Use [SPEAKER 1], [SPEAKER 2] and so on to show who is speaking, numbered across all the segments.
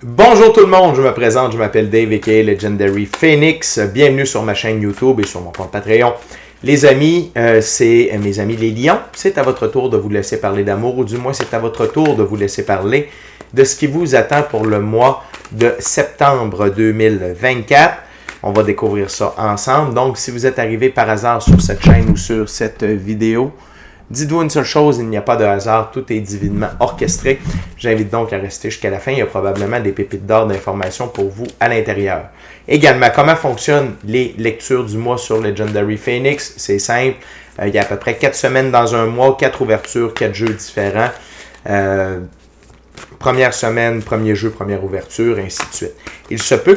[SPEAKER 1] Bonjour tout le monde, je me présente, je m'appelle Dave aka Legendary Phoenix. Bienvenue sur ma chaîne YouTube et sur mon compte Patreon. Les amis, c'est mes amis les lions. C'est à votre tour de vous laisser parler d'amour, ou du moins c'est à votre tour de vous laisser parler de ce qui vous attend pour le mois de septembre 2024. On va découvrir ça ensemble. Donc, si vous êtes arrivé par hasard sur cette chaîne ou sur cette vidéo, dites-vous une seule chose, il n'y a pas de hasard, tout est divinement orchestré. J'invite donc à rester jusqu'à la fin, il y a probablement des pépites d'or d'informations pour vous à l'intérieur. Également, comment fonctionnent les lectures du mois sur Legendary Phoenix? C'est simple, il y a à peu près 4 semaines dans un mois, 4 ouvertures, 4 jeux différents. Première semaine, premier jeu, première ouverture, ainsi de suite. Il se peut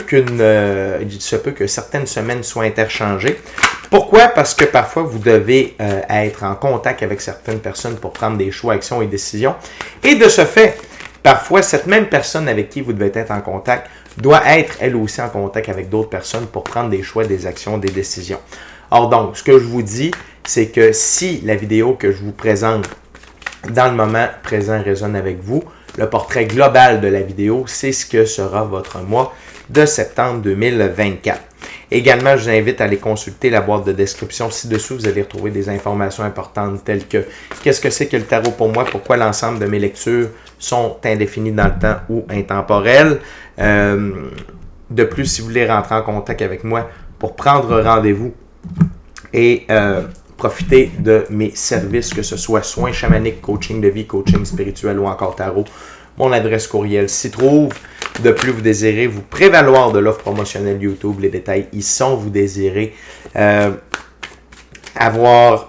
[SPEAKER 1] que certaines semaines soient interchangées. Pourquoi? Parce que parfois, vous devez être en contact avec certaines personnes pour prendre des choix, actions et décisions. Et de ce fait, parfois, cette même personne avec qui vous devez être en contact doit être, elle aussi, en contact avec d'autres personnes pour prendre des choix, des actions, des décisions. Or donc, ce que je vous dis, c'est que si la vidéo que je vous présente dans le moment présent résonne avec vous, le portrait global de la vidéo, c'est ce que sera votre mois de septembre 2024. Également, je vous invite à aller consulter la boîte de description ci-dessous. Vous allez retrouver des informations importantes telles que qu'est-ce que c'est que le tarot pour moi, pourquoi l'ensemble de mes lectures sont indéfinies dans le temps ou intemporelles. De plus, si vous voulez rentrer en contact avec moi pour prendre rendez-vous et profiter de mes services, que ce soit soins chamaniques, coaching de vie, coaching spirituel ou encore tarot, mon adresse courriel s'y trouve. De plus, vous désirez vous prévaloir de l'offre promotionnelle YouTube, les détails y sont. Vous désirez avoir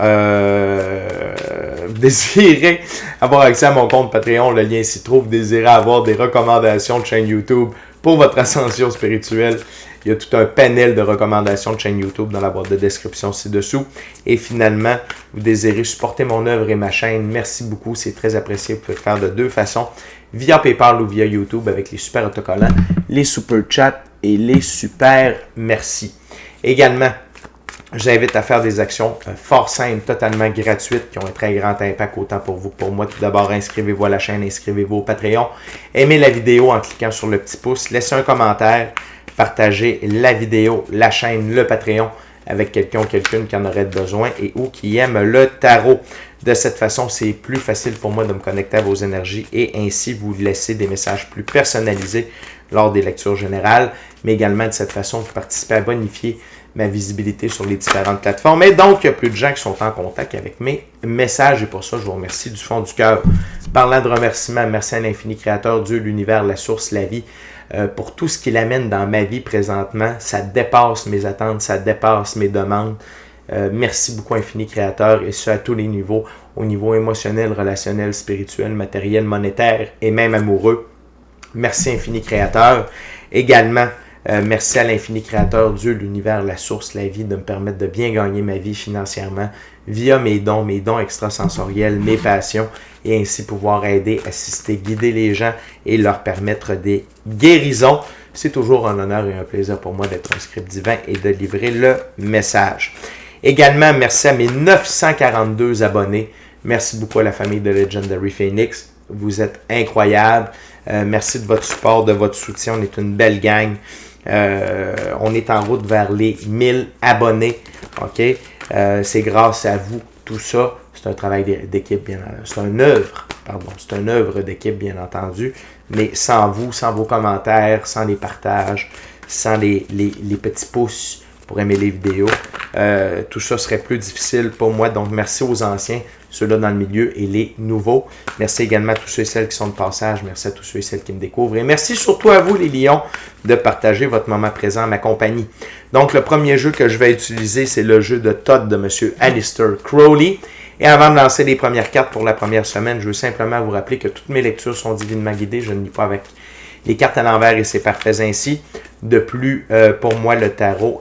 [SPEAKER 1] accès à mon compte Patreon, le lien s'y trouve. Vous désirez avoir des recommandations de chaîne YouTube pour votre ascension spirituelle. Il y a tout un panel de recommandations de chaîne YouTube dans la boîte de description ci-dessous. Et finalement, vous désirez supporter mon œuvre et ma chaîne. Merci beaucoup, c'est très apprécié. Vous pouvez le faire de deux façons, via PayPal ou via YouTube avec les super autocollants, les super chats et les super merci. Également, j'invite à faire des actions fort simples, totalement gratuites, qui ont un très grand impact autant pour vous que pour moi. Tout d'abord, inscrivez-vous à la chaîne, inscrivez-vous au Patreon. Aimez la vidéo en cliquant sur le petit pouce, laissez un commentaire. Partagez la vidéo, la chaîne, le Patreon avec quelqu'un ou quelqu'une qui en aurait besoin et ou qui aime le tarot. De cette façon, c'est plus facile pour moi de me connecter à vos énergies et ainsi vous laisser des messages plus personnalisés lors des lectures générales. Mais également, de cette façon, vous participez à bonifier ma visibilité sur les différentes plateformes. Et donc, il y a plus de gens qui sont en contact avec mes messages et pour ça, je vous remercie du fond du cœur. Parlant de remerciements, merci à l'infini créateur, Dieu, l'univers, la source, la vie, pour tout ce qu'il amène dans ma vie présentement. Ça dépasse mes attentes, ça dépasse mes demandes. Merci beaucoup, infini créateur, et ce à tous les niveaux, au niveau émotionnel, relationnel, spirituel, matériel, monétaire et même amoureux. Merci, infini créateur. Également, merci à l'infini créateur, Dieu, l'univers, la source, la vie, de me permettre de bien gagner ma vie financièrement via mes dons extrasensoriels, mes passions, et ainsi pouvoir aider, assister, guider les gens et leur permettre des guérisons. C'est toujours un honneur et un plaisir pour moi d'être un script divin et de livrer le message. Également, merci à mes 942 abonnés. Merci beaucoup à la famille de Legendary Phoenix. Vous êtes incroyables. Merci de votre support, de votre soutien. On est une belle gang. On est en route vers les 1000 abonnés. OK? C'est grâce à vous, tout ça. C'est un travail d'équipe, c'est une œuvre d'équipe, bien entendu. Mais sans vous, sans vos commentaires, sans les partages, sans les petits pouces pour aimer les vidéos, tout ça serait plus difficile pour moi. Donc, merci aux anciens, ceux-là dans le milieu et les nouveaux. Merci également à tous ceux et celles qui sont de passage. Merci à tous ceux et celles qui me découvrent. Et merci surtout à vous, les lions, de partager votre moment présent à ma compagnie. Donc, le premier jeu que je vais utiliser, c'est le jeu de Todd de M. Aleister Crowley. Et avant de lancer les premières cartes pour la première semaine, je veux simplement vous rappeler que toutes mes lectures sont divinement guidées. Je ne lis pas avec les cartes à l'envers et c'est parfait ainsi. De plus, pour moi, le tarot,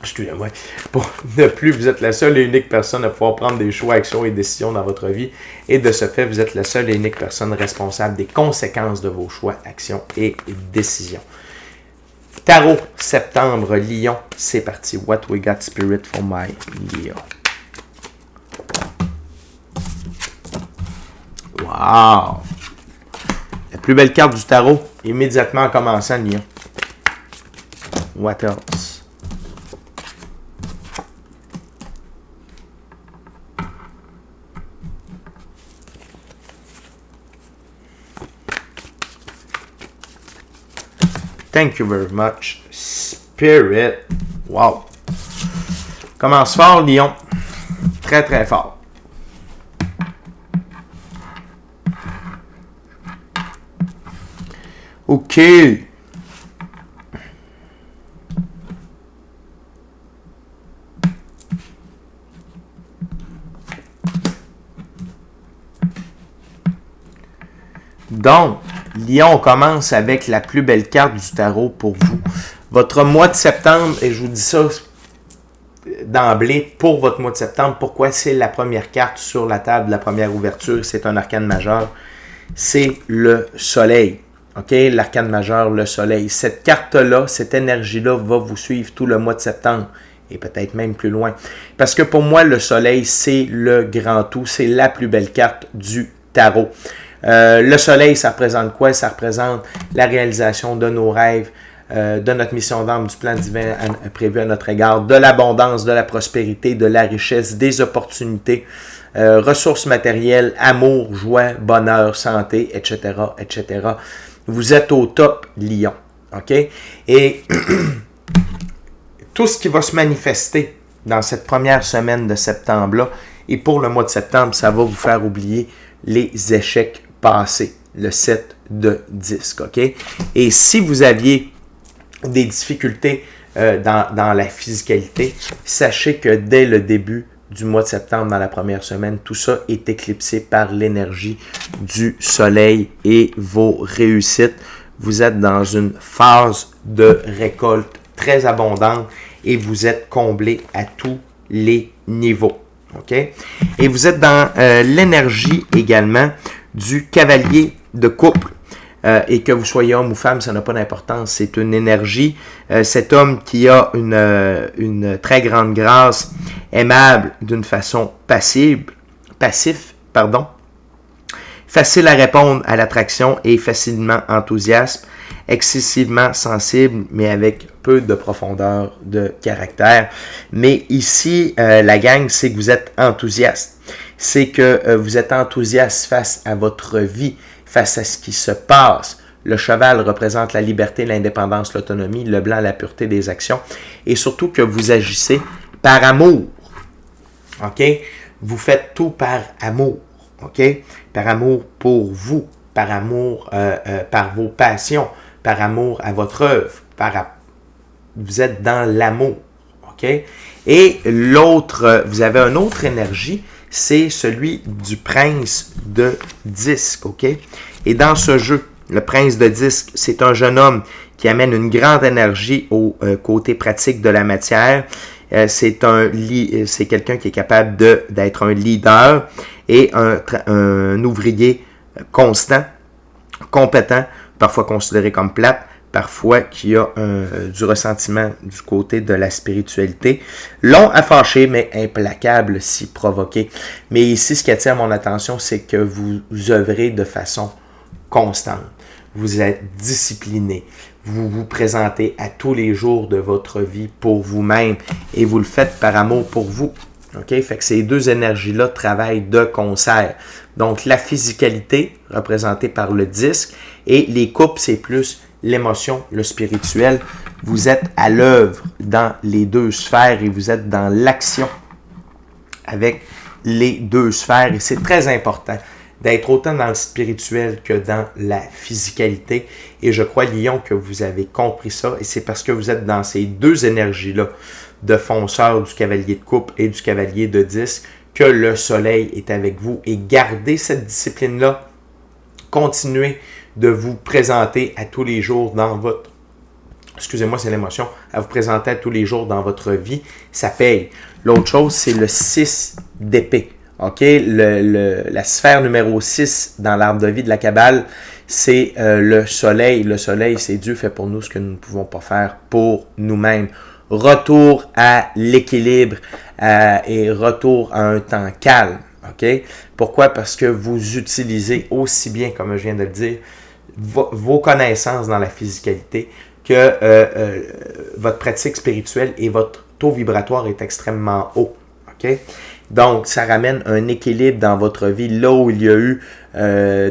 [SPEAKER 1] excusez-moi, de plus, vous êtes la seule et unique personne à pouvoir prendre des choix, actions et décisions dans votre vie. Et de ce fait, vous êtes la seule et unique personne responsable des conséquences de vos choix, actions et décisions. Tarot, septembre, Lion, c'est parti. What we got spirit for my Leo. Wow! Le Plus belle carte du tarot, immédiatement en commençant, Lion. What else? Thank you very much. Spirit. Wow. Commence fort, Lion. Très, très fort. OK. Donc, Lion, on commence avec la plus belle carte du tarot pour vous. Votre mois de septembre, et je vous dis ça d'emblée pour votre mois de septembre, pourquoi c'est la première carte sur la table, la première ouverture, c'est un arcane majeur, c'est le soleil. OK? L'arcane majeur, le soleil. Cette carte-là, cette énergie-là va vous suivre tout le mois de septembre et peut-être même plus loin. Parce que pour moi, le soleil, c'est le grand tout, c'est la plus belle carte du tarot. Le soleil, ça représente quoi? Ça représente la réalisation de nos rêves, de notre mission d'âme, du plan divin prévu à notre égard, de l'abondance, de la prospérité, de la richesse, des opportunités, ressources matérielles, amour, joie, bonheur, santé, etc., etc. Vous êtes au top, Lion. OK? Et tout ce qui va se manifester dans cette première semaine de septembre-là, et pour le mois de septembre, ça va vous faire oublier les échecs passés, le 7 de disque, OK? Et si vous aviez des difficultés dans la physicalité, sachez que dès le début du mois de septembre, dans la première semaine, tout ça est éclipsé par l'énergie du soleil et vos réussites. Vous êtes dans une phase de récolte très abondante et vous êtes comblé à tous les niveaux. OK? Et vous êtes dans l'énergie également du cavalier de couple. Et que vous soyez homme ou femme, ça n'a pas d'importance. C'est une énergie. Cet homme qui a une très grande grâce, aimable d'une façon passif, facile à répondre à l'attraction et facilement enthousiaste, excessivement sensible, mais avec peu de profondeur de caractère. Mais ici, la gang, c'est que vous êtes enthousiaste. C'est que vous êtes enthousiaste face à votre vie, face à ce qui se passe. Le cheval représente la liberté, l'indépendance, l'autonomie, le blanc, la pureté des actions. Et surtout que vous agissez par amour. OK? Vous faites tout par amour. OK? Par amour pour vous, par amour par vos passions, par amour à votre œuvre. Vous êtes dans l'amour. OK? Et l'autre, vous avez une autre énergie, c'est celui du prince de disque. OK? Et dans ce jeu, le prince de disque, c'est un jeune homme qui amène une grande énergie au côté pratique de la matière. C'est quelqu'un qui est capable d'être un leader et un ouvrier constant, compétent, parfois considéré comme plate, parfois qui a du ressentiment du côté de la spiritualité. Long à fâcher, mais implacable si provoqué. Mais ici, ce qui attire mon attention, c'est que vous œuvrez de façon constante. Vous êtes discipliné. Vous vous présentez à tous les jours de votre vie pour vous-même et vous le faites par amour pour vous. OK? Fait que ces deux énergies-là travaillent de concert. Donc, la physicalité, représentée par le disque, et les couples, c'est plus l'émotion, le spirituel. Vous êtes à l'œuvre dans les deux sphères et vous êtes dans l'action avec les deux sphères. Et c'est très important d'être autant dans le spirituel que dans la physicalité. Et je crois, Lion, que vous avez compris ça. Et c'est parce que vous êtes dans ces deux énergies-là, de fonceur du cavalier de coupe et du cavalier de disque, que le soleil est avec vous. Et gardez cette discipline-là. Continuez de vous présenter à tous les jours dans votre... Excusez-moi, c'est l'émotion. À vous présenter à tous les jours dans votre vie. Ça paye. L'autre chose, c'est le 6 d'épée. OK? La sphère numéro 6 dans l'arbre de vie de la Kabbale, c'est le soleil. Le soleil, c'est Dieu fait pour nous ce que nous ne pouvons pas faire pour nous-mêmes. Retour à l'équilibre et retour à un temps calme. OK? Pourquoi? Parce que vous utilisez aussi bien, comme je viens de le dire, vos connaissances dans la physicalité, que votre pratique spirituelle et votre taux vibratoire est extrêmement haut. Okay? Donc, ça ramène un équilibre dans votre vie. Là où il y a eu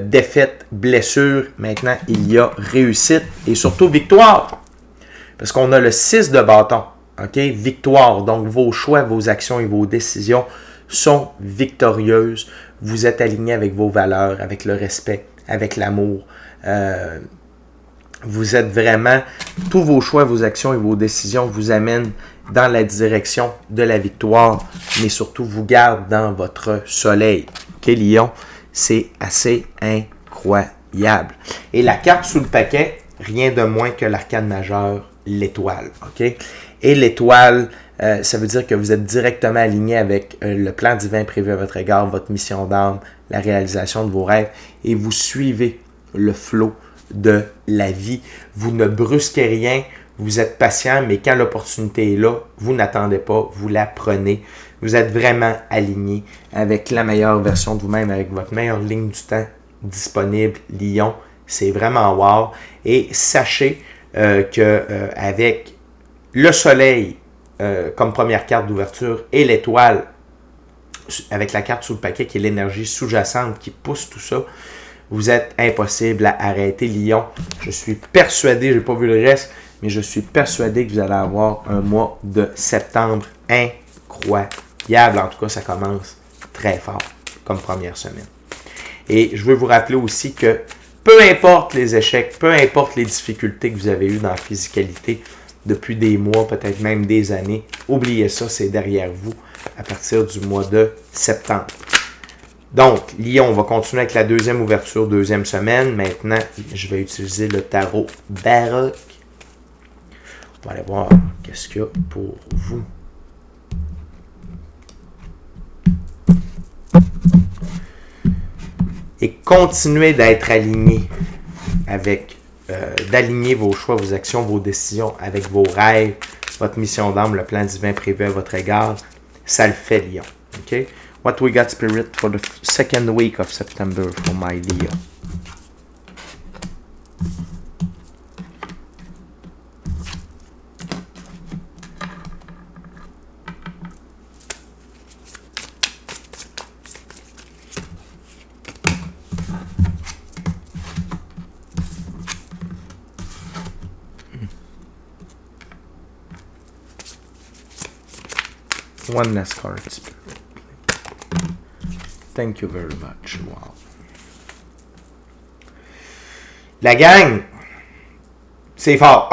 [SPEAKER 1] défaite, blessure, maintenant, il y a réussite et surtout victoire. Parce qu'on a le 6 de bâton. Okay? Victoire. Donc, vos choix, vos actions et vos décisions sont victorieuses. Vous êtes aligné avec vos valeurs, avec le respect, avec l'amour. Vous êtes vraiment, tous vos choix, vos actions et vos décisions vous amènent dans la direction de la victoire, mais surtout vous gardent dans votre soleil. OK, Lion, c'est assez incroyable. Et la carte sous le paquet, rien de moins que l'arcane majeur, l'étoile. OK? Et l'étoile, ça veut dire que vous êtes directement aligné avec le plan divin prévu à votre égard, votre mission d'âme, la réalisation de vos rêves, et vous suivez le flot de la vie. Vous ne brusquez rien, vous êtes patient, mais quand l'opportunité est là, vous n'attendez pas, vous la prenez. Vous êtes vraiment aligné avec la meilleure version de vous-même, avec votre meilleure ligne du temps disponible, Lion. C'est vraiment wow. Et sachez qu'avec le soleil comme première carte d'ouverture et l'étoile avec la carte sous le paquet qui est l'énergie sous-jacente qui pousse tout ça, vous êtes impossible à arrêter, Lion. Je suis persuadé, je n'ai pas vu le reste, mais je suis persuadé que vous allez avoir un mois de septembre incroyable. En tout cas, ça commence très fort comme première semaine. Et je veux vous rappeler aussi que peu importe les échecs, peu importe les difficultés que vous avez eues dans la physicalité depuis des mois, peut-être même des années, oubliez ça, c'est derrière vous à partir du mois de septembre. Donc, Lion, on va continuer avec la deuxième ouverture, deuxième semaine. Maintenant, je vais utiliser le tarot baroque. On va aller voir qu'est-ce qu'il y a pour vous. Et continuez d'être aligné avec, d'aligner vos choix, vos actions, vos décisions avec vos rêves, votre mission d'âme, le plan divin prévu à votre égard. Ça le fait, Lion. OK? What we got, Spirit, for the second week of September for my Leo? One last card, Spirit. Thank you very much. Wow. La gang, c'est fort.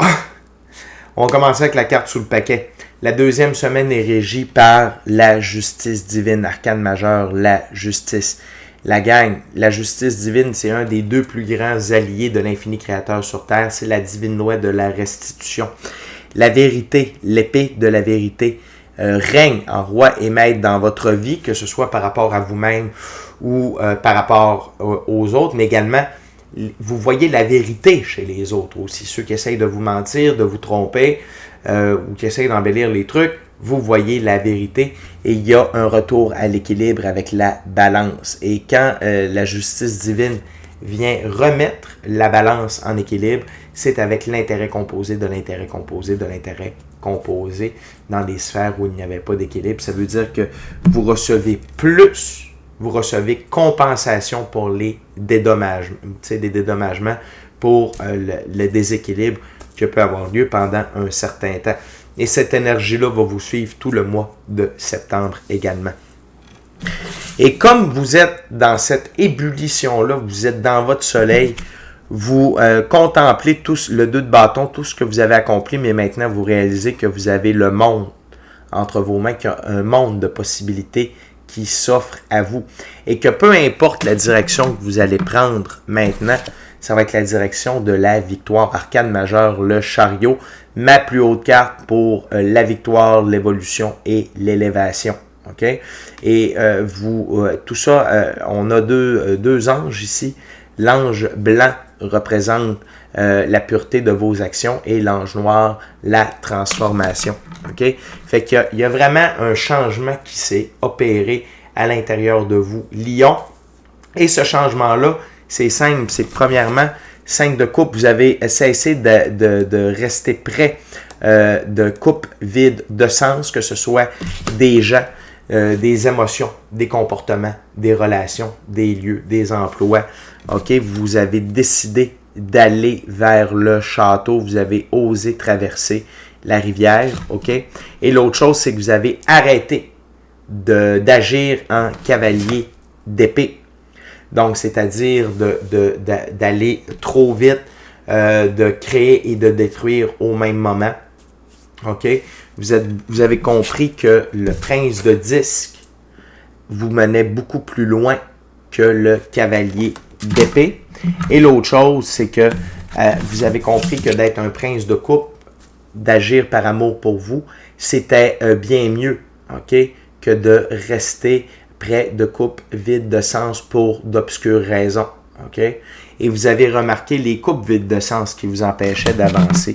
[SPEAKER 1] On va commencer avec la carte sous le paquet. La deuxième semaine est régie par la justice divine, arcane majeure, la justice. La gang, la justice divine, c'est un des deux plus grands alliés de l'infini créateur sur Terre. C'est la divine loi de la restitution. La vérité, l'épée de la vérité, règne en roi et maître dans votre vie, que ce soit par rapport à vous-même ou par rapport aux autres, mais également, vous voyez la vérité chez les autres aussi. Ceux qui essayent de vous mentir, de vous tromper, ou qui essayent d'embellir les trucs, vous voyez la vérité et il y a un retour à l'équilibre avec la balance. Et quand la justice divine vient remettre la balance en équilibre, c'est avec l'intérêt composé de l'intérêt composé de l'intérêt composé dans des sphères où il n'y avait pas d'équilibre. Ça veut dire que vous recevez plus, vous recevez compensation pour les dédommagements, des dédommagements pour le déséquilibre qui peut avoir lieu pendant un certain temps. Et cette énergie-là va vous suivre tout le mois de septembre également. Et comme vous êtes dans cette ébullition-là, vous êtes dans votre soleil, vous contemplez tous le 2 de bâton, tout ce que vous avez accompli, mais maintenant vous réalisez que vous avez le monde entre vos mains, qu'il y a un monde de possibilités qui s'offre à vous. Et que peu importe la direction que vous allez prendre maintenant, ça va être la direction de la victoire. Arcane majeure, le chariot, ma plus haute carte pour la victoire, l'évolution et l'élévation. Okay? Et tout ça, on a deux anges ici. L'ange blanc représente la pureté de vos actions et l'ange noir, la transformation. Okay? Fait qu'il y a vraiment un changement qui s'est opéré à l'intérieur de vous, Lion. Et ce changement-là, c'est simple. C'est premièrement, 5 de coupe, vous avez cessé de rester près de coupe vide de sens, que ce soit des gens, des émotions, des comportements, des relations, des lieux, des emplois. OK, vous avez décidé d'aller vers le château, vous avez osé traverser la rivière, OK? Et l'autre chose, c'est que vous avez arrêté d'agir en cavalier d'épée. Donc, c'est-à-dire d'aller trop vite, de créer et de détruire au même moment. OK? Vous avez compris que le prince de disque vous menait beaucoup plus loin que le cavalier d'épée. Et l'autre chose, c'est que vous avez compris que d'être un prince de coupe, d'agir par amour pour vous, c'était bien mieux, OK, que de rester près de coupes vides de sens pour d'obscures raisons, OK? Et vous avez remarqué les coupes vides de sens qui vous empêchaient d'avancer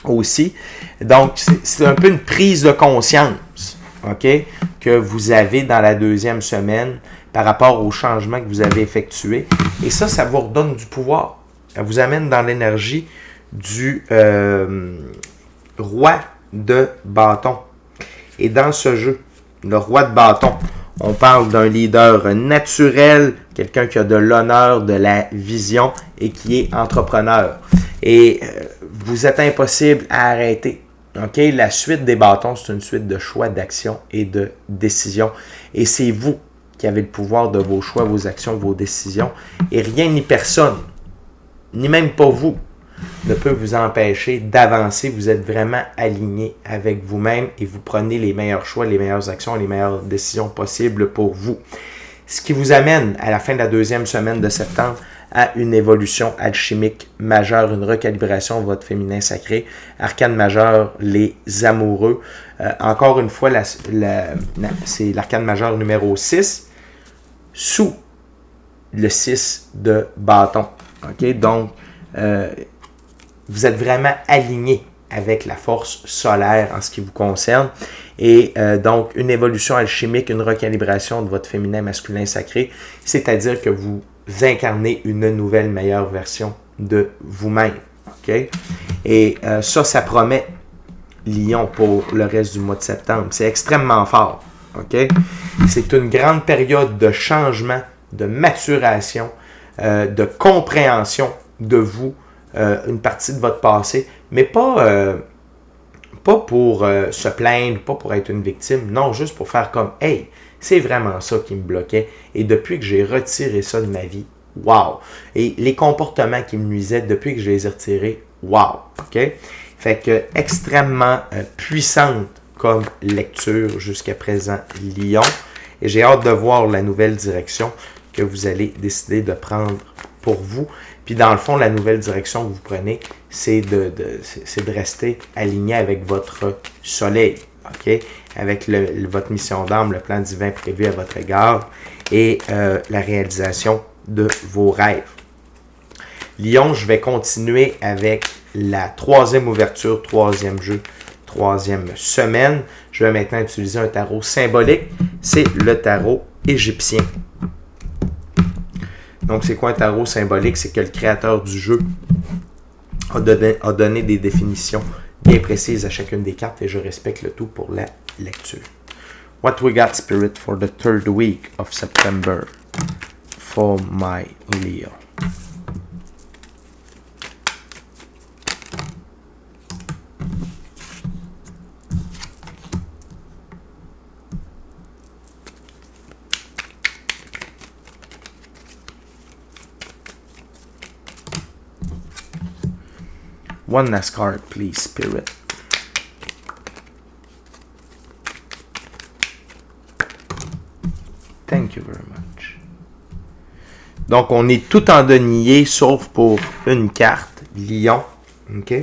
[SPEAKER 1] aussi. Donc, c'est un peu une prise de conscience, OK, que vous avez dans la deuxième semaine par rapport aux changements que vous avez effectués. Et ça vous redonne du pouvoir. Ça vous amène dans l'énergie du roi de bâton. Et dans ce jeu, le roi de bâton, on parle d'un leader naturel, quelqu'un qui a de l'honneur, de la vision et qui est entrepreneur. Et vous êtes impossible à arrêter. Okay? La suite des bâtons, c'est une suite de choix, d'actions et de décisions. Et c'est vous qui avez le pouvoir de vos choix, vos actions, vos décisions. Et rien ni personne, ni même pas vous, ne peut vous empêcher d'avancer. Vous êtes vraiment aligné avec vous-même et vous prenez les meilleurs choix, les meilleures actions, les meilleures décisions possibles pour vous. Ce qui vous amène à la fin de la deuxième semaine de septembre à une évolution alchimique majeure, une recalibration de votre féminin sacré. Arcane majeur, les amoureux. Encore une fois, c'est l'arcane majeur numéro 6, sous le 6 de bâton. Okay? Donc, vous êtes vraiment aligné avec la force solaire en ce qui vous concerne. Et donc, une évolution alchimique, une recalibration de votre féminin masculin sacré, c'est-à-dire que vous incarnez une nouvelle, meilleure version de vous-même. Okay? Et ça promet Lion pour le reste du mois de septembre. C'est extrêmement fort. Okay? C'est une grande période de changement, de maturation, de compréhension de vous, une partie de votre passé, mais pas pour se plaindre, pas pour être une victime, non, juste pour faire comme « Hey, c'est vraiment ça qui me bloquait et depuis que j'ai retiré ça de ma vie, wow! » Et les comportements qui me nuisaient, depuis que je les ai retirés, wow! OK? Fait que extrêmement puissante comme lecture jusqu'à présent, Lion. Et j'ai hâte de voir la nouvelle direction que vous allez décider de prendre pour vous. Puis dans le fond, la nouvelle direction que vous prenez, c'est de rester aligné avec votre soleil, ok? Avec votre mission d'âme, le plan divin prévu à votre égard et la réalisation de vos rêves. Lion, je vais continuer avec la troisième ouverture, troisième jeu, troisième semaine. Je vais maintenant utiliser un tarot symbolique. C'est le tarot égyptien. Donc, c'est quoi un tarot symbolique? C'est que le créateur du jeu a donné des définitions bien précises à chacune des cartes et je respecte le tout pour la lecture. What we got, Spirit, for the third week of September for my Leo? One last card, please, Spirit. Thank you very much. Donc, on est tout en denier, sauf pour une carte, Lion. OK?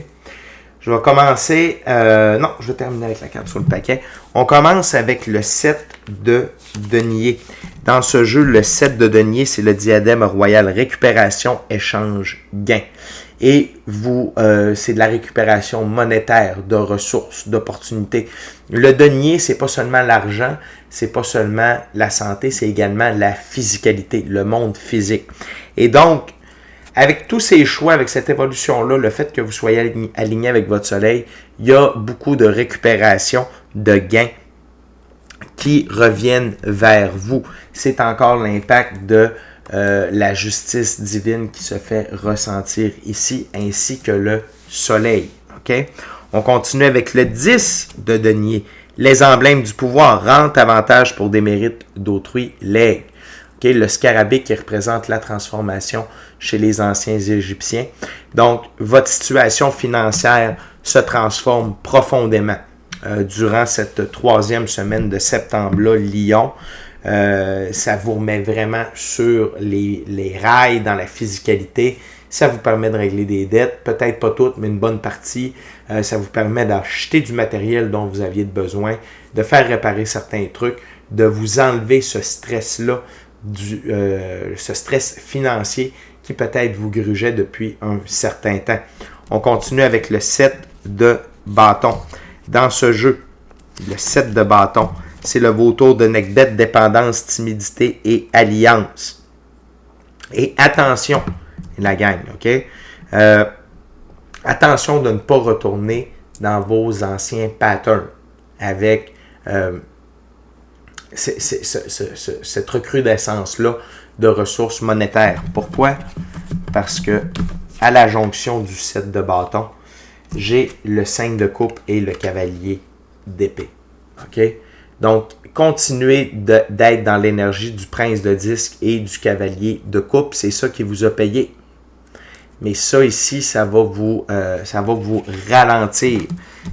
[SPEAKER 1] Je vais commencer... non, je vais terminer avec la carte sur le paquet. On commence avec le 7 de denier. Dans ce jeu, le 7 de denier, c'est le diadème royal. Récupération, échange, gain. Et vous, c'est de la récupération monétaire, de ressources, d'opportunités. Le denier, c'est pas seulement l'argent, c'est pas seulement la santé, c'est également la physicalité, le monde physique. Et donc, Avec tous ces choix, avec cette évolution-là, le fait que vous soyez aligné avec votre soleil, il y a beaucoup de récupération, de gains qui reviennent vers vous. C'est encore l'impact de la justice divine qui se fait ressentir ici, ainsi que le soleil. Okay? On continue avec le 10 de denier. Les emblèmes du pouvoir rendent avantage pour des mérites d'autrui legs. Okay? Le scarabée qui représente la transformation chez les anciens Égyptiens. Donc, votre situation financière se transforme profondément durant cette 3e semaine de septembre-là, Lion. Ça vous remet vraiment sur les rails dans la physicalité. Ça vous permet de régler des dettes, peut-être pas toutes, mais une bonne partie. Ça vous permet d'acheter du matériel dont vous aviez besoin, de faire réparer certains trucs, de vous enlever ce stress-là, ce stress financier qui peut-être vous grugeait depuis un certain temps. On continue avec le 7 de bâton. Dans ce jeu, le 7 de bâton, c'est le vautour de Necdet, dépendance, timidité et alliance. Et attention, la gang, OK? Attention de ne pas retourner dans vos anciens patterns avec cette recrudescence-là de ressources monétaires. Pourquoi? Parce que à la jonction du 7 de bâton, j'ai le 5 de coupe et le cavalier d'épée. OK? Donc, continuez d'être dans l'énergie du prince de disque et du cavalier de coupe. C'est ça qui vous a payé. Mais ça ici, ça va vous ralentir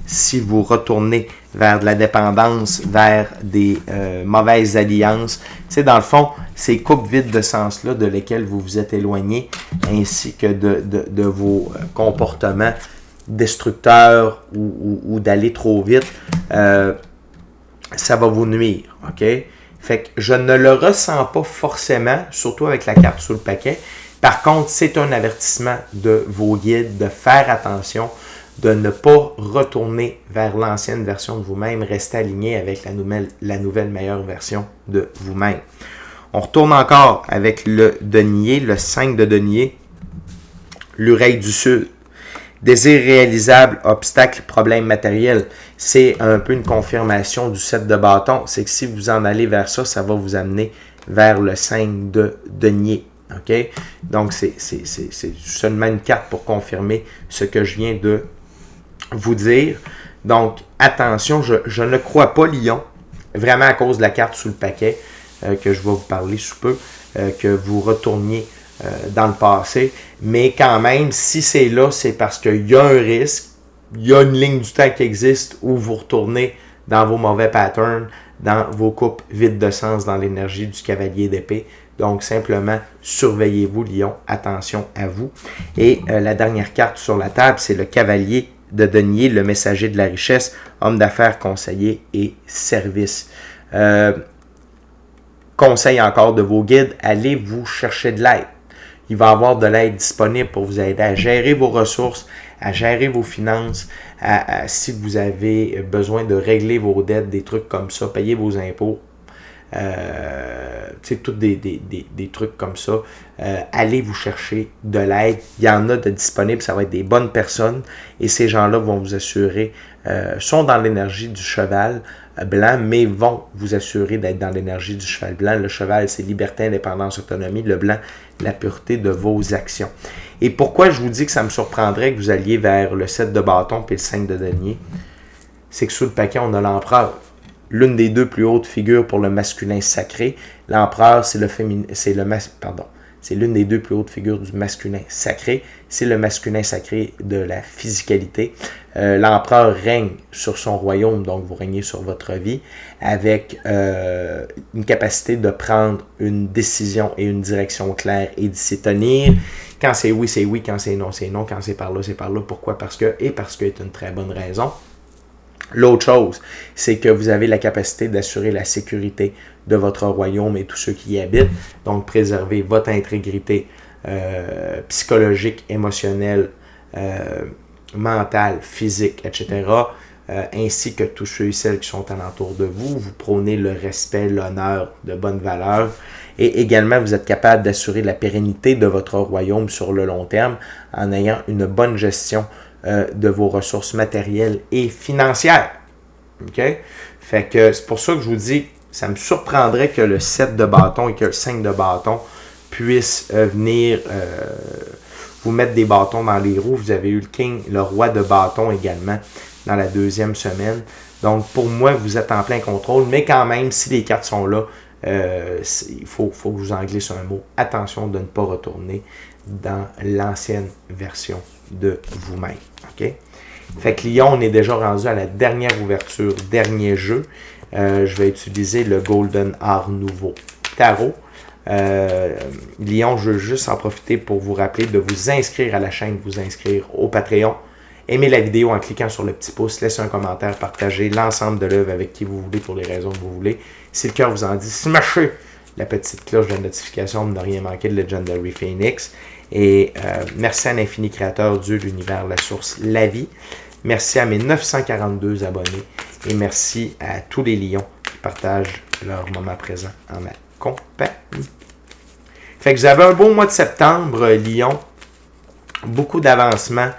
[SPEAKER 1] si vous retournez vers de la dépendance, vers des mauvaises alliances. Tu sais, dans le fond, ces coupes vides de sens-là de lesquelles vous vous êtes éloigné, ainsi que de vos comportements destructeurs ou d'aller trop vite, ça va vous nuire, OK? Fait que je ne le ressens pas forcément, surtout avec la carte sous le paquet. Par contre, c'est un avertissement de vos guides de faire attention, de ne pas retourner vers l'ancienne version de vous-même, rester aligné avec la nouvelle meilleure version de vous-même. On retourne encore avec le denier, le 5 de denier, l'oreille du sud. Désir réalisable, obstacle, problème matériel. C'est un peu une confirmation du 7 de bâton. C'est que si vous en allez vers ça, ça va vous amener vers le 5 de denier. OK? Donc, c'est seulement une carte pour confirmer ce que je viens de vous dire. Donc, attention, je ne crois pas, Lion, vraiment à cause de la carte sous le paquet, que je vais vous parler sous peu, que vous retourniez dans le passé. Mais quand même, si c'est là, c'est parce qu'il y a un risque, il y a une ligne du temps qui existe où vous retournez dans vos mauvais patterns, dans vos coupes vides de sens, dans l'énergie du cavalier d'épée. Donc, simplement, surveillez-vous, Lion. Attention à vous. Et la dernière carte sur la table, c'est le cavalier de denier, le messager de la richesse, homme d'affaires, conseiller et service. Conseil encore de vos guides, allez vous chercher de l'aide. Il va y avoir de l'aide disponible pour vous aider à gérer vos ressources, à gérer vos finances, si vous avez besoin de régler vos dettes, des trucs comme ça, payer vos impôts, tous des trucs comme ça. Allez vous chercher de l'aide. Il y en a de disponibles, ça va être des bonnes personnes et ces gens-là vont vous assurer, sont dans l'énergie du cheval blanc, mais vont vous assurer d'être dans l'énergie du cheval blanc. Le cheval, c'est liberté, indépendance, autonomie. Le blanc, la pureté de vos actions. Et pourquoi je vous dis que ça me surprendrait que vous alliez vers le 7 de bâton puis le 5 de denier? C'est que sous le paquet, on a l'empereur. L'une des deux plus hautes figures pour le masculin sacré. L'empereur, c'est l'une des deux plus hautes figures du masculin sacré. C'est le masculin sacré de la physicalité. L'empereur règne sur son royaume, donc vous régnez sur votre vie, avec une capacité de prendre une décision et une direction claire et d'y s'y tenir. Quand c'est oui, c'est oui. Quand c'est non, c'est non. Quand c'est par là, c'est par là. Pourquoi? Parce que c'est une très bonne raison. L'autre chose, c'est que vous avez la capacité d'assurer la sécurité de votre royaume et tous ceux qui y habitent. Donc, préserver votre intégrité psychologique, émotionnelle, mentale, physique, etc. Ainsi que tous ceux et celles qui sont alentour de vous. Vous prônez le respect, l'honneur, de bonnes valeurs. Et également, vous êtes capable d'assurer la pérennité de votre royaume sur le long terme en ayant une bonne gestion de vos ressources matérielles et financières. OK? Fait que c'est pour ça que je vous dis, ça me surprendrait que le 7 de bâton et que le 5 de bâton puissent venir vous mettre des bâtons dans les roues. Vous avez eu le king, le roi de bâton également dans la deuxième semaine. Donc, pour moi, vous êtes en plein contrôle, mais quand même, si les cartes sont là, il faut que vous en glissez un mot. Attention de ne pas retourner dans l'ancienne version de vous-même. OK? Fait que Lyon, on est déjà rendu à la dernière ouverture, dernier jeu. Je vais utiliser le Golden Art Nouveau Tarot. Lyon, je veux juste en profiter pour vous rappeler de vous inscrire à la chaîne, vous inscrire au Patreon. Aimez la vidéo en cliquant sur le petit pouce, laissez un commentaire, partagez l'ensemble de l'œuvre avec qui vous voulez pour les raisons que vous voulez. Si le cœur vous en dit, smashez la petite cloche de notification pour ne rien manquer de Legendary Phoenix. Et merci à l'infini créateur, Dieu, l'univers, la source, la vie. Merci à mes 942 abonnés et merci à tous les lions qui partagent leur moment présent en ma compagnie. Fait que vous avez un beau mois de septembre, Lion. Beaucoup d'avancement,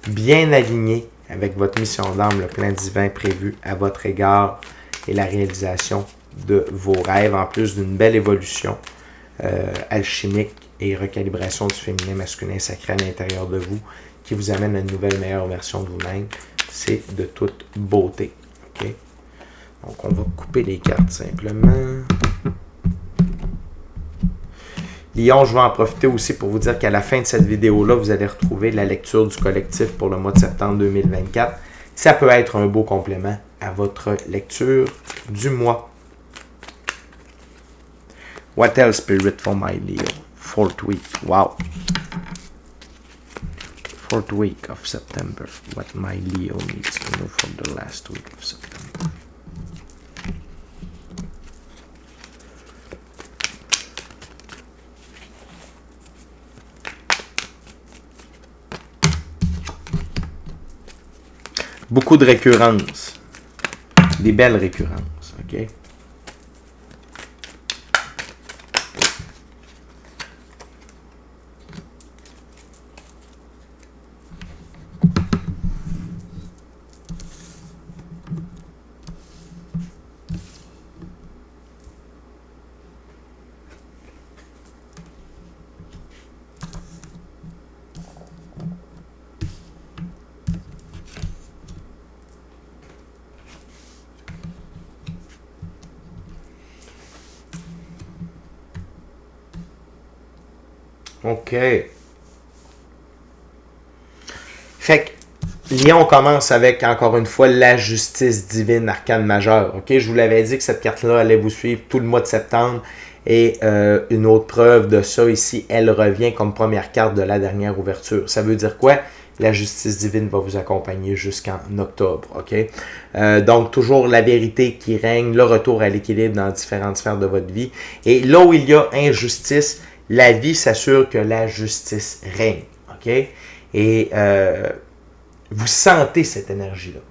[SPEAKER 1] bien aligné avec votre mission d'âme, le plan divin prévu à votre égard et la réalisation de vos rêves, en plus d'une belle évolution alchimique et recalibration du féminin masculin sacré à l'intérieur de vous, qui vous amène à une nouvelle, meilleure version de vous-même. C'est de toute beauté. Okay? Donc, on va couper les cartes simplement. Lion, je vais en profiter aussi pour vous dire qu'à la fin de cette vidéo-là, vous allez retrouver la lecture du collectif pour le mois de septembre 2024. Ça peut être un beau complément à votre lecture du mois. What else, Spirit, for my Leo? Fourth week. Wow. Fourth week of September. What my Leo needs to know for the last week of September. Beaucoup de récurrences. Des belles récurrences, ok? OK. Fait que Lion commence avec, encore une fois, la justice divine, arcane majeure. OK? Je vous l'avais dit que cette carte-là allait vous suivre tout le mois de septembre. Et une autre preuve de ça ici, elle revient comme première carte de la dernière ouverture. Ça veut dire quoi? La justice divine va vous accompagner jusqu'en octobre. OK? Donc, toujours la vérité qui règne, le retour à l'équilibre dans différentes sphères de votre vie. Et là où il y a injustice, la vie s'assure que la justice règne. OK? Et vous sentez cette énergie-là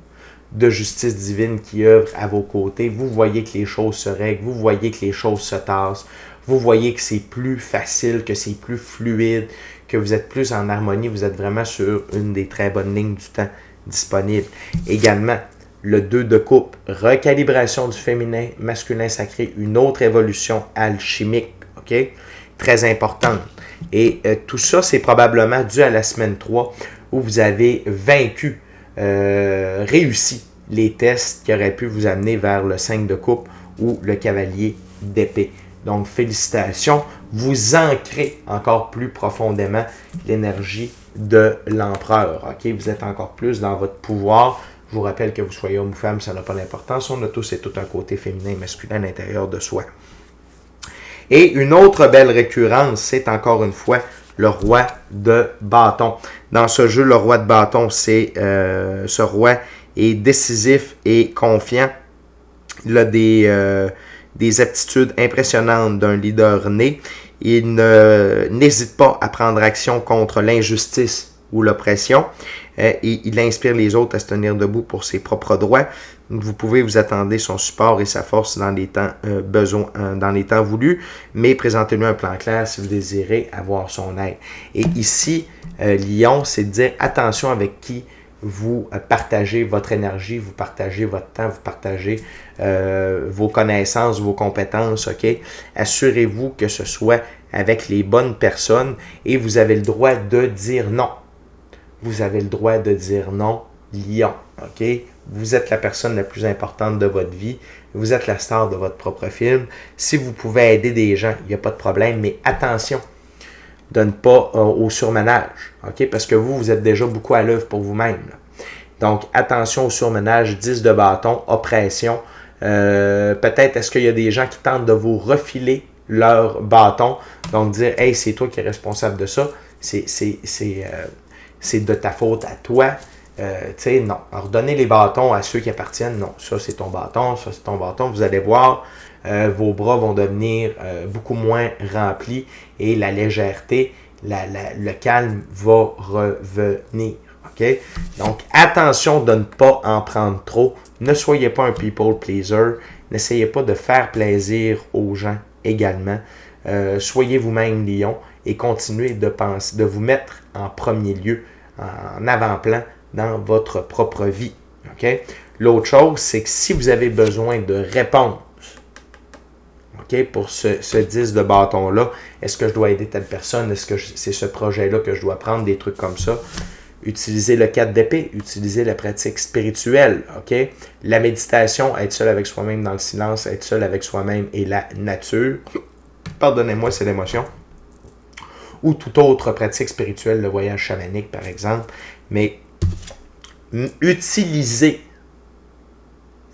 [SPEAKER 1] de justice divine qui œuvre à vos côtés. Vous voyez que les choses se règlent. Vous voyez que les choses se tassent. Vous voyez que c'est plus facile, que c'est plus fluide, que vous êtes plus en harmonie. Vous êtes vraiment sur une des très bonnes lignes du temps disponibles. Également, le 2 de coupe, recalibration du féminin, masculin sacré, une autre évolution alchimique. OK? Très importante. Et tout ça, c'est probablement dû à la semaine 3 où vous avez vaincu, réussi les tests qui auraient pu vous amener vers le 5 de coupe ou le cavalier d'épée. Donc, félicitations. Vous ancrez encore plus profondément l'énergie de l'empereur. OK? Vous êtes encore plus dans votre pouvoir. Je vous rappelle que vous soyez homme ou femme, ça n'a pas d'importance. On a tous et tout un côté féminin et masculin à l'intérieur de soi. Et une autre belle récurrence, c'est encore une fois le roi de bâton. Dans ce jeu, le roi de bâton, c'est ce roi est décisif et confiant. Il a des aptitudes impressionnantes d'un leader né. Il n'hésite pas à prendre action contre l'injustice ou l'oppression. Et il inspire les autres à se tenir debout pour ses propres droits. Vous pouvez vous attendre son support et sa force dans les temps dans les temps voulus, mais présentez-lui un plan clair si vous désirez avoir son aide. Et ici, Lion, c'est de dire attention avec qui vous partagez votre énergie, vous partagez votre temps, vous partagez vos connaissances, vos compétences, ok? Assurez-vous que ce soit avec les bonnes personnes et vous avez le droit de dire non. Vous avez le droit de dire non, Lion, ok? Vous êtes la personne la plus importante de votre vie. Vous êtes la star de votre propre film. Si vous pouvez aider des gens, il n'y a pas de problème, mais attention de ne pas au surmenage, ok? Parce que vous êtes déjà beaucoup à l'œuvre pour vous-même. Donc, attention au surmenage, 10 de bâton, oppression. Peut-être est-ce qu'il y a des gens qui tentent de vous refiler leur bâton, donc dire « Hey, c'est toi qui es responsable de ça, c'est de ta faute à toi. » Tu sais, non. Alors, donnez les bâtons à ceux qui appartiennent. Non, ça c'est ton bâton, ça c'est ton bâton. Vous allez voir, vos bras vont devenir beaucoup moins remplis et la légèreté, le calme va revenir. Okay? Donc, attention de ne pas en prendre trop. Ne soyez pas un people pleaser. N'essayez pas de faire plaisir aux gens également. Soyez vous-même Lion et continuez de vous mettre en premier lieu, en avant-plan dans votre propre vie. Okay? L'autre chose, c'est que si vous avez besoin de réponses, okay, pour ce 10 de bâton-là, est-ce que je dois aider telle personne? Est-ce que c'est ce projet-là que je dois prendre? Des trucs comme ça. Utilisez le 4 d'épée, utilisez la pratique spirituelle. Okay? La méditation, être seul avec soi-même dans le silence, être seul avec soi-même et la nature. Pardonnez-moi, c'est l'émotion. Ou toute autre pratique spirituelle, le voyage chamanique par exemple. Mais utilisez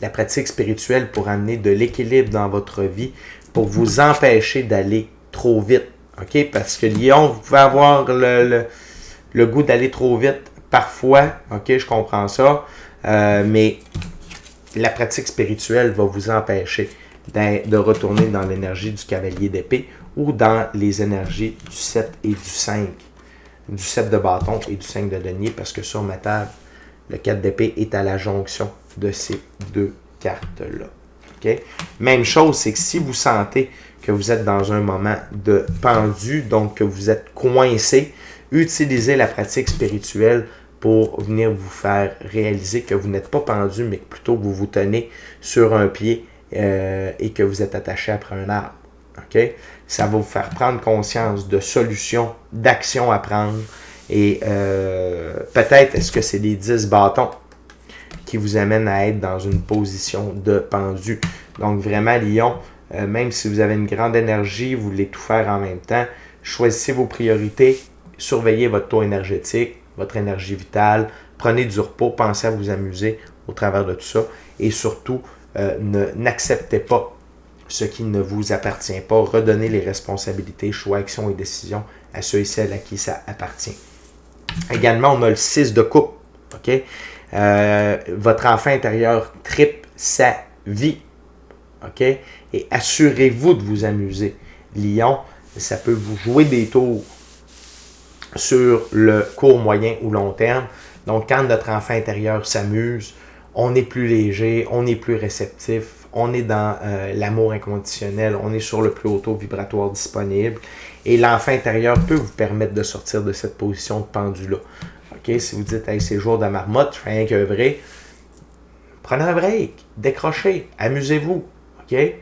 [SPEAKER 1] la pratique spirituelle pour amener de l'équilibre dans votre vie, pour vous empêcher d'aller trop vite. Okay? Parce que Lion, vous pouvez avoir le goût d'aller trop vite parfois. Ok, je comprends ça. Mais la pratique spirituelle va vous empêcher de retourner dans l'énergie du cavalier d'épée ou dans les énergies du 7 et du 5. Du 7 de bâton et du 5 de denier, parce que sur ma table, le 4 d'épée est à la jonction de ces deux cartes-là. Okay? Même chose, c'est que si vous sentez que vous êtes dans un moment de pendu, donc que vous êtes coincé, utilisez la pratique spirituelle pour venir vous faire réaliser que vous n'êtes pas pendu, mais plutôt que vous vous tenez sur un pied et que vous êtes attaché après un arbre. Okay? Ça va vous faire prendre conscience de solutions, d'actions à prendre. Et peut-être est-ce que c'est les 10 bâtons qui vous amènent à être dans une position de pendu. Donc vraiment, Lion, même si vous avez une grande énergie, vous voulez tout faire en même temps, choisissez vos priorités, surveillez votre taux énergétique, votre énergie vitale, prenez du repos, pensez à vous amuser au travers de tout ça et surtout, n'acceptez pas ce qui ne vous appartient pas. Redonnez les responsabilités, choix, actions et décisions à ceux et celles à qui ça appartient. Également, on a le 6 de coupe. Okay? Votre enfant intérieur tripe sa vie. Okay? Et assurez-vous de vous amuser. Lion, ça peut vous jouer des tours sur le court, moyen ou long terme. Donc, quand notre enfant intérieur s'amuse, on est plus léger, on est plus réceptif, on est dans l'amour inconditionnel, on est sur le plus haut taux vibratoire disponible. Et l'enfant intérieur peut vous permettre de sortir de cette position de pendu-là. Okay? Si vous dites, hey, c'est jour de marmotte, je fais rien qu'un vrai, prenez un break, décrochez, amusez-vous. Okay?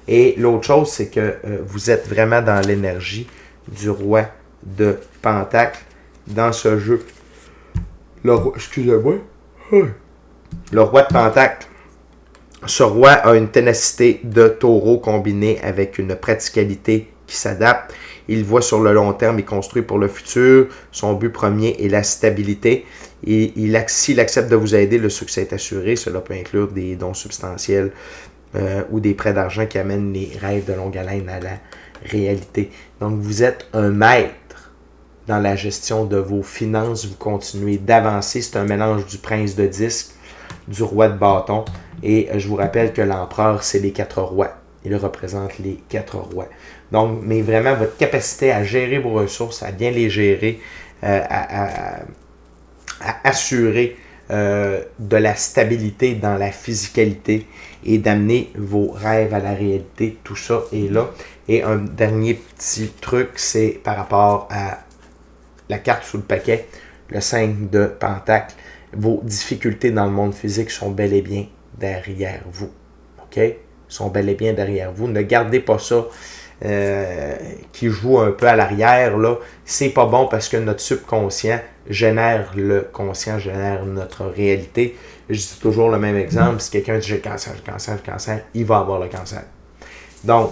[SPEAKER 1] Et l'autre chose, c'est que vous êtes vraiment dans l'énergie du roi de Pentacle dans ce jeu. Excusez-moi. Le roi de Pentacle. Ce roi a une ténacité de taureau combinée avec une praticalité qui s'adapte. Il voit sur le long terme et construit pour le futur. Son but premier est la stabilité. Et s'il accepte de vous aider, le succès est assuré. Cela peut inclure des dons substantiels ou des prêts d'argent qui amènent les rêves de longue haleine à la réalité. Donc, vous êtes un maître dans la gestion de vos finances. Vous continuez d'avancer. C'est un mélange du prince de disque, du roi de bâton. Et je vous rappelle que l'empereur, c'est les 4 rois. Il représente les 4 rois. Donc, mais vraiment, votre capacité à gérer vos ressources, à bien les gérer, à à assurer de la stabilité dans la physicalité et d'amener vos rêves à la réalité. Tout ça est là. Et un dernier petit truc, c'est par rapport à la carte sous le paquet, le 5 de Pentacle. Vos difficultés dans le monde physique sont bel et bien derrière vous. OK? Sont bel et bien derrière vous. Ne gardez pas ça qui joue un peu à l'arrière, là. C'est pas bon parce que notre subconscient génère le conscient, génère notre réalité. Je dis toujours le même exemple. Si quelqu'un dit j'ai le cancer, il va avoir le cancer. Donc,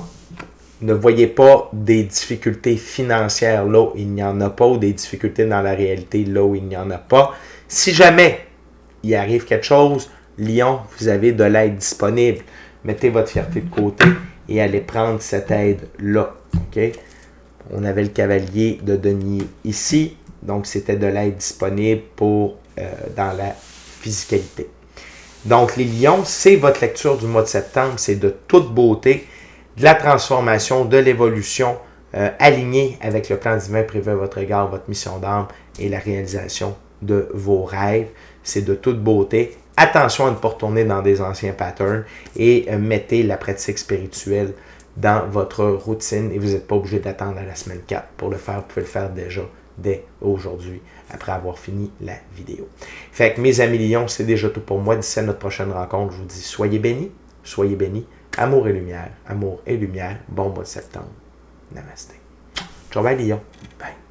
[SPEAKER 1] ne voyez pas des difficultés financières là où il n'y en a pas, ou des difficultés dans la réalité là où il n'y en a pas. Si jamais il arrive quelque chose, Lion, vous avez de l'aide disponible. Mettez votre fierté de côté et allez prendre cette aide-là. Okay? On avait le cavalier de denier ici, donc c'était de l'aide disponible pour dans la physicalité. Donc les lions, c'est votre lecture du mois de septembre, c'est de toute beauté, de la transformation, de l'évolution, alignée avec le plan divin privé à votre égard, votre mission d'âme et la réalisation de vos rêves. C'est de toute beauté. Attention à ne pas retourner dans des anciens patterns et mettez la pratique spirituelle dans votre routine et vous n'êtes pas obligé d'attendre à la semaine 4 pour le faire. Vous pouvez le faire déjà dès aujourd'hui après avoir fini la vidéo. Fait que mes amis lions, c'est déjà tout pour moi. D'ici à notre prochaine rencontre, je vous dis soyez bénis, amour et lumière, bon mois de septembre. Namasté. Ciao, bye lion. Bye.